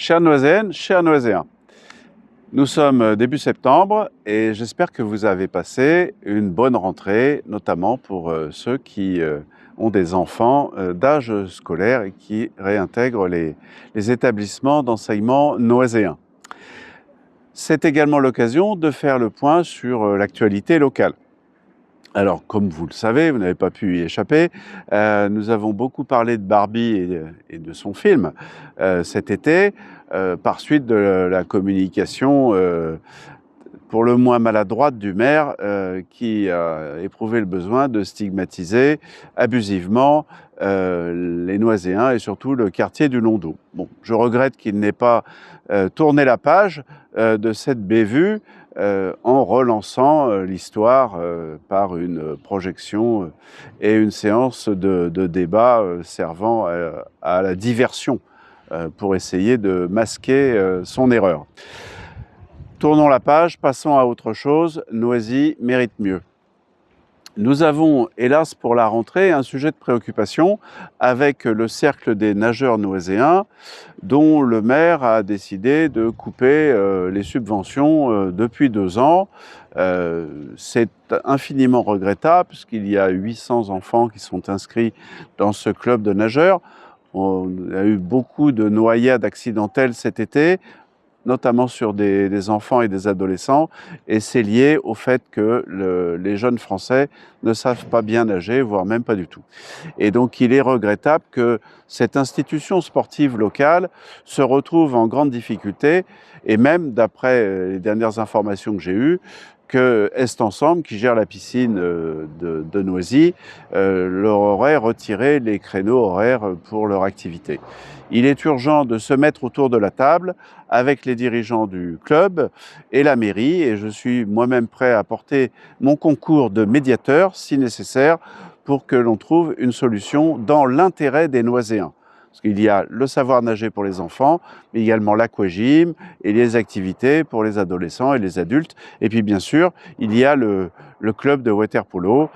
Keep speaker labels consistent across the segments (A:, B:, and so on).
A: Chers Noiséennes, chers Noiséens, nous sommes début septembre et j'espère que vous avez passé une bonne rentrée, notamment pour ceux qui ont des enfants d'âge scolaire et qui réintègrent les établissements d'enseignement noiséens. C'est également l'occasion de faire le point sur l'actualité locale. Alors, comme vous le savez, vous n'avez pas pu y échapper, nous avons beaucoup parlé de Barbie et de son film cet été, par suite de la communication pour le moins maladroite du maire qui a éprouvé le besoin de stigmatiser abusivement les Noiséens et surtout le quartier du Londeau. Bon, je regrette qu'il n'ait pas tourné la page de cette bévue en relançant l'histoire par une projection et une séance de débat servant à la diversion pour essayer de masquer son erreur. Tournons la page, passons à autre chose. Noisy mérite mieux. Nous avons, hélas pour la rentrée, un sujet de préoccupation avec le cercle des nageurs noiséens dont le maire a décidé de couper les subventions depuis 2 ans. C'est infiniment regrettable puisqu'il y a 800 enfants qui sont inscrits dans ce club de nageurs. On a eu beaucoup de noyades accidentelles cet été, notamment sur des enfants et des adolescents, et c'est lié au fait que les jeunes Français ne savent pas bien nager, voire même pas du tout. Et donc il est regrettable que cette institution sportive locale se retrouve en grande difficulté, et même, d'après les dernières informations que j'ai eues, que Est Ensemble, qui gère la piscine de Noisy, leur aurait retiré les créneaux horaires pour leur activité. Il est urgent de se mettre autour de la table avec les dirigeants du club et la mairie, et je suis moi-même prêt à apporter mon concours de médiateur, si nécessaire, pour que l'on trouve une solution dans l'intérêt des Noiséens. Parce qu'il y a le savoir nager pour les enfants, mais également l'aquagym et les activités pour les adolescents et les adultes. Et puis bien sûr, il y a le club de water-polo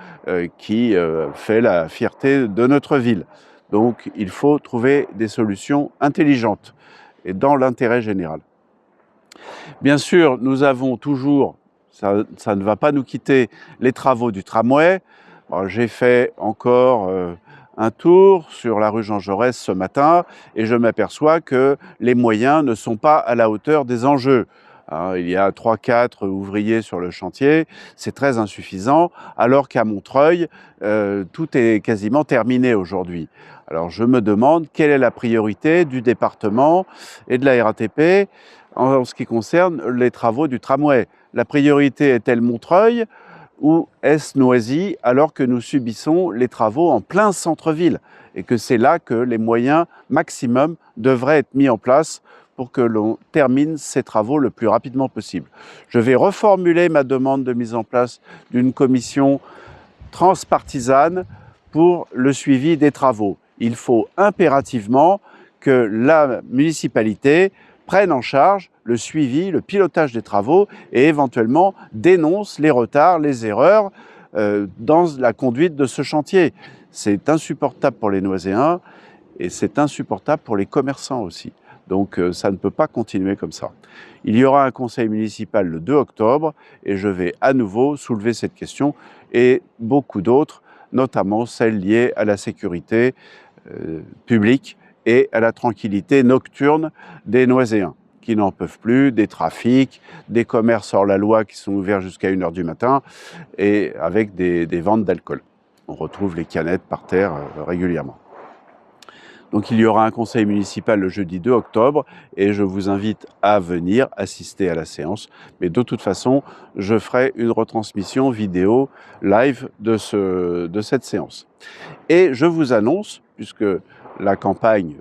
A: qui fait la fierté de notre ville. Donc il faut trouver des solutions intelligentes et dans l'intérêt général. Bien sûr, nous avons toujours, ça ne va pas nous quitter, les travaux du tramway. J'ai fait encore un tour sur la rue Jean Jaurès ce matin et je m'aperçois que les moyens ne sont pas à la hauteur des enjeux. Il y a 3-4 ouvriers sur le chantier, c'est très insuffisant, alors qu'à Montreuil, tout est quasiment terminé aujourd'hui. Alors je me demande quelle est la priorité du département et de la RATP en ce qui concerne les travaux du tramway. La priorité est-elle Montreuil ou est-ce Noisy, alors que nous subissons les travaux en plein centre-ville et que c'est là que les moyens maximum devraient être mis en place pour que l'on termine ces travaux le plus rapidement possible. Je vais reformuler ma demande de mise en place d'une commission transpartisane pour le suivi des travaux. Il faut impérativement que la municipalité prenne en charge le suivi, le pilotage des travaux et éventuellement dénonce les retards, les erreurs dans la conduite de ce chantier. C'est insupportable pour les Noiséens et c'est insupportable pour les commerçants aussi. Donc ça ne peut pas continuer comme ça. Il y aura un conseil municipal le 2 octobre et je vais à nouveau soulever cette question et beaucoup d'autres, notamment celles liées à la sécurité publique et à la tranquillité nocturne des Noiséens, qui n'en peuvent plus, des trafics, des commerces hors la loi qui sont ouverts jusqu'à 1 h du matin et avec des ventes d'alcool. On retrouve les canettes par terre régulièrement. Donc il y aura un conseil municipal le jeudi 2 octobre et je vous invite à venir assister à la séance. Mais de toute façon, je ferai une retransmission vidéo live de cette séance. Et je vous annonce, puisque la campagne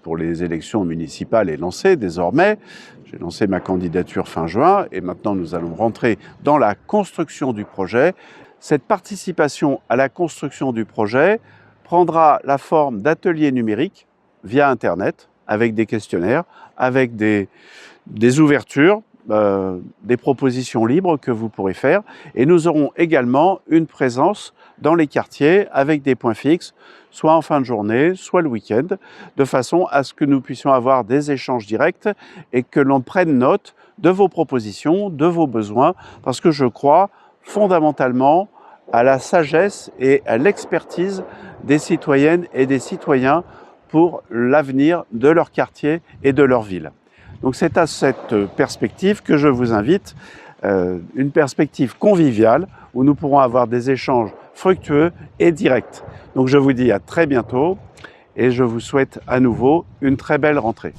A: pour les élections municipales est lancée désormais, j'ai lancé ma candidature fin juin et maintenant nous allons rentrer dans la construction du projet. Cette participation à la construction du projet prendra la forme d'ateliers numériques via Internet, avec des questionnaires, avec des ouvertures des propositions libres que vous pourrez faire. Et nous aurons également une présence dans les quartiers avec des points fixes, soit en fin de journée, soit le week-end, de façon à ce que nous puissions avoir des échanges directs et que l'on prenne note de vos propositions, de vos besoins, parce que je crois fondamentalement à la sagesse et à l'expertise des citoyennes et des citoyens pour l'avenir de leur quartier et de leur ville. Donc c'est à cette perspective que je vous invite, une perspective conviviale où nous pourrons avoir des échanges fructueux et directs. Donc je vous dis à très bientôt et je vous souhaite à nouveau une très belle rentrée.